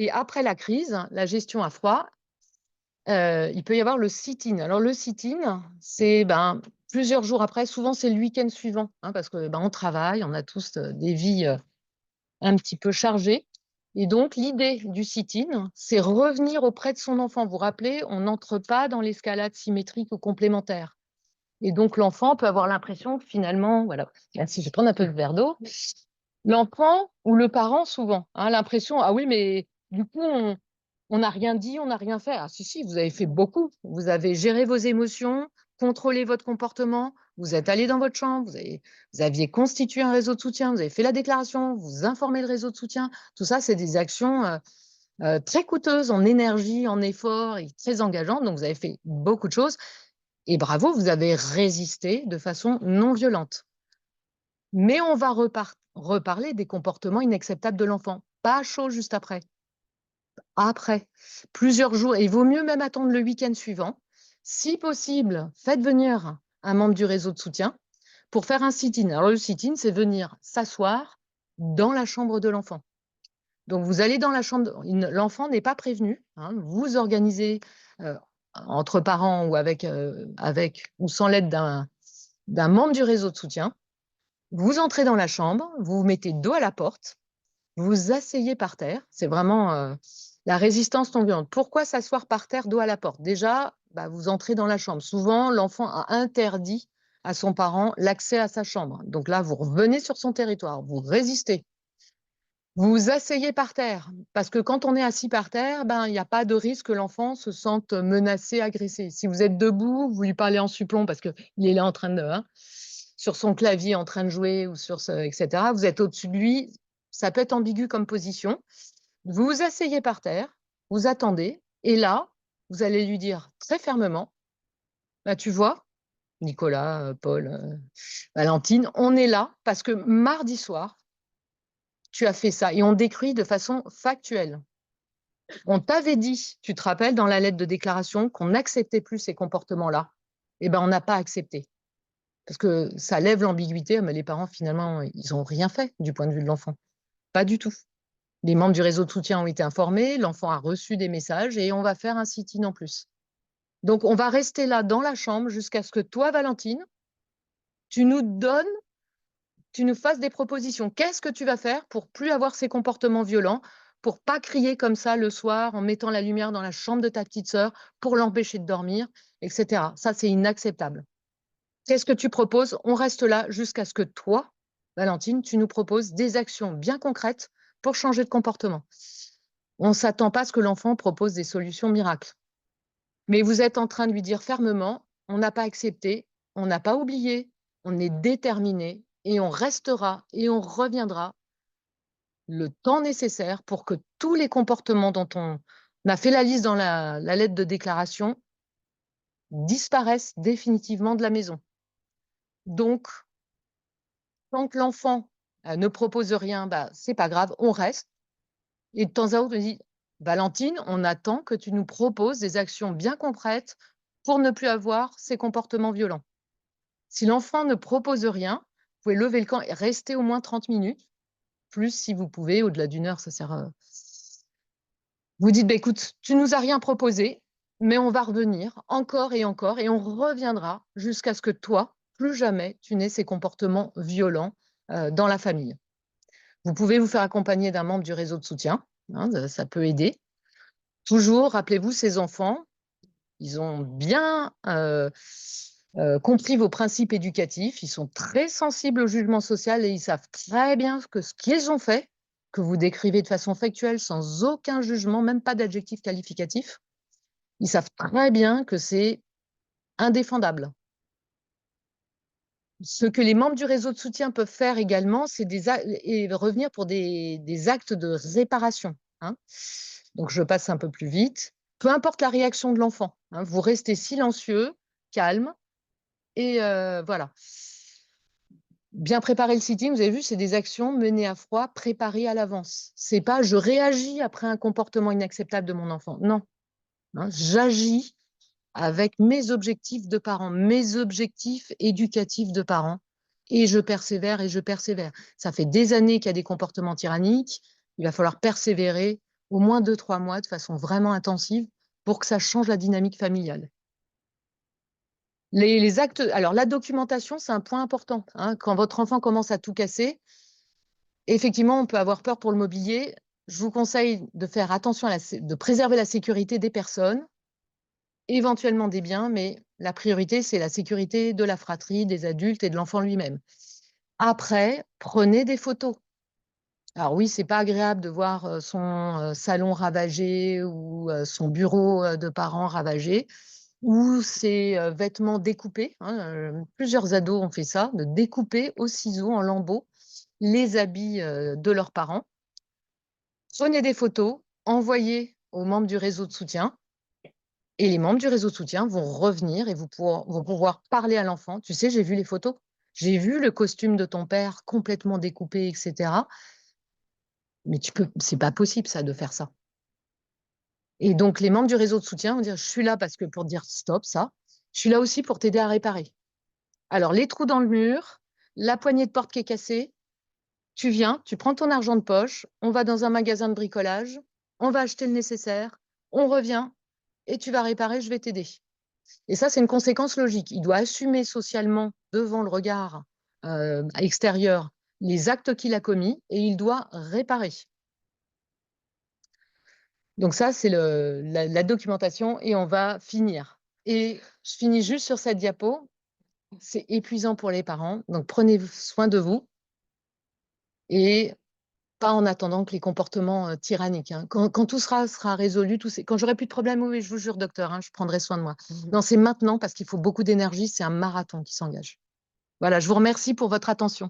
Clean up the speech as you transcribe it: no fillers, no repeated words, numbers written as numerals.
Et après la crise, la gestion à froid, il peut y avoir le sit-in. Alors le sit-in, c'est, ben, plusieurs jours après, souvent c'est le week-end suivant, hein, parce que, ben, on travaille, on a tous, des vies, un petit peu chargées et donc l'idée du sit-in, c'est revenir auprès de son enfant. Vous vous rappelez, on n'entre pas dans l'escalade symétrique ou complémentaire et donc l'enfant peut avoir l'impression que finalement voilà, merci, je vais prendre un peu de verre d'eau. L'enfant ou le parent souvent, hein, l'impression: «Ah oui, mais du coup, on n'a rien dit, on n'a rien fait». Ah si, si, vous avez fait beaucoup. Vous avez géré vos émotions, contrôlé votre comportement, vous êtes allé dans votre chambre, vous aviez constitué un réseau de soutien, vous avez fait la déclaration, vous informez le réseau de soutien. Tout ça, c'est des actions, très coûteuses en énergie, en effort et très engageantes. Donc vous avez fait beaucoup de choses et bravo, vous avez résisté de façon non violente. Mais on va reparler des comportements inacceptables de l'enfant, pas à chaud juste après. Après, plusieurs jours et il vaut mieux même attendre le week-end suivant. Si possible, faites venir un membre du réseau de soutien pour faire un sit-in. Alors le sit-in, c'est venir s'asseoir dans la chambre de l'enfant. Donc vous allez dans la chambre, l'enfant n'est pas prévenu, hein, vous organisez, heu, entre parents ou avec ou sans l'aide d'un membre du réseau de soutien. Vous entrez dans la chambre, vous vous mettez dos à la porte, vous vous asseyez par terre. C'est vraiment, la résistance non violente. Pourquoi s'asseoir par terre, dos à la porte? Déjà, bah, vous entrez dans la chambre. Souvent, l'enfant a interdit à son parent l'accès à sa chambre. Donc là, vous revenez sur son territoire, vous résistez. Vous vous asseyez par terre, parce que quand on est assis par terre, ben, il y a pas de risque que l'enfant se sente menacé, agressé. Si vous êtes debout, vous lui parlez en supplomb parce qu'il est là en train de, hein, sur son clavier en train de jouer ou sur ce et cetera, vous êtes au-dessus de lui, ça peut être ambigu comme position. Vous vous asseyez par terre, vous attendez et là, vous allez lui dire très fermement: «Bah, tu vois, Nicolas, Paul, Valentine, on est là parce que mardi soir, tu as fait ça» et on décrit de façon factuelle. On t'avait dit, tu te rappelles, dans la lettre de déclaration, qu'on n'acceptait plus ces comportements-là. Eh ben, on n'a pas accepté. Parce que ça lève l'ambiguïté, mais les parents, finalement, ils ont rien fait du point de vue de l'enfant. Pas du tout. Les membres du réseau de soutien ont été informés, l'enfant a reçu des messages et on va faire un sit-in en plus. Donc, on va rester là dans la chambre jusqu'à ce que toi, Valentine, tu nous donnes, tu nous fasses des propositions. Qu'est-ce que tu vas faire pour plus avoir ces comportements violents, pour pas crier comme ça le soir en mettant la lumière dans la chambre de ta petite sœur pour l'empêcher de dormir, et cetera. Ça, c'est inacceptable. Qu'est-ce que tu proposes? On reste là jusqu'à ce que toi, Valentine, tu nous proposes des actions bien concrètes pour changer de comportement. On ne s'attend pas à ce que l'enfant propose des solutions miracles. Mais vous êtes en train de lui dire fermement: «On n'a pas accepté, on n'a pas oublié, on est déterminé et on restera et on reviendra le temps nécessaire pour que tous les comportements dont on a fait la liste dans la lettre de déclaration disparaissent définitivement de la maison». Donc tant que l'enfant, ne propose rien, bah, c'est pas grave, on reste et de temps à autre, on dit: «Valentine, on attend que tu nous proposes des actions bien concrètes pour ne plus avoir ces comportements violents». Si l'enfant ne propose rien, vous pouvez lever le camp et rester au moins 30 minutes, plus si vous pouvez, au-delà d'une heure, ça sert, vous dites: «Bah, écoute, tu nous as rien proposé, mais on va revenir encore et on reviendra jusqu'à ce que toi, plus jamais, tu n'aies ces comportements violents, dans la famille». Vous pouvez vous faire accompagner d'un membre du réseau de soutien, hein, ça peut aider. Toujours, rappelez-vous, ces enfants, ils ont bien, compris vos principes éducatifs, ils sont très sensibles au jugement social et ils savent très bien que ce qu'ils ont fait, que vous décrivez de façon factuelle, sans aucun jugement, même pas d'adjectif qualificatif, ils savent très bien que c'est indéfendable. Ce que les membres du réseau de soutien peuvent faire également, c'est des a et revenir pour des actes de réparation, hein. Donc je passe un peu plus vite. Peu importe la réaction de l'enfant, hein, vous restez silencieux, calme et voilà. Bien préparer le sitting, vous avez vu, c'est des actions menées à froid, préparées à l'avance. C'est pas: «Je réagis après un comportement inacceptable de mon enfant». Non, hein, j'agis avec mes objectifs de parents, mes objectifs éducatifs de parents et je persévère et je persévère. Ça fait des années qu'il y a des comportements tyranniques, il va falloir persévérer au moins 2-3 mois de façon vraiment intensive pour que ça change la dynamique familiale. Les actes alors la documentation, c'est un point important, hein. Quand votre enfant commence à tout casser, effectivement, on peut avoir peur pour le mobilier. Je vous conseille de faire attention de préserver la sécurité des personnes, éventuellement des biens, mais la priorité, c'est la sécurité de la fratrie, des adultes et de l'enfant lui-même. Après, prenez des photos. Alors oui, c'est pas agréable de voir, son, salon ravagé ou, son bureau, de parents ravagé ou ses, vêtements découpés, hein, plusieurs ados ont fait ça, de découper au ciseau en lambeaux les habits, de leurs parents. Prenez des photos, envoyez aux membres du réseau de soutien et les membres du réseau de soutien vont revenir et vont pouvoir parler à l'enfant: «Tu sais, j'ai vu les photos. J'ai vu le costume de ton père complètement découpé et cetera, mais c'est pas possible ça, de faire ça». Et donc les membres du réseau de soutien vont dire: «Je suis là parce que pour dire stop ça, je suis là aussi pour t'aider à réparer. Alors les trous dans le mur, la poignée de porte qui est cassée, tu viens, tu prends ton argent de poche, on va dans un magasin de bricolage, on va acheter le nécessaire, on revient et tu vas réparer, je vais t'aider». Et ça, c'est une conséquence logique. Il doit assumer socialement devant le regard, extérieur les actes qu'il a commis et il doit réparer. Donc ça, c'est la documentation et on va finir. Et je finis juste sur cette diapo. C'est épuisant pour les parents, donc prenez soin de vous et pas en attendant que les comportements, tyranniques, hein. Quand tout sera résolu, quand j'aurai plus de problème, oui, oui, je vous jure docteur, hein, je prendrai soin de moi. Non, c'est maintenant parce qu'il faut beaucoup d'énergie, c'est un marathon qui s'engage. Voilà, je vous remercie pour votre attention.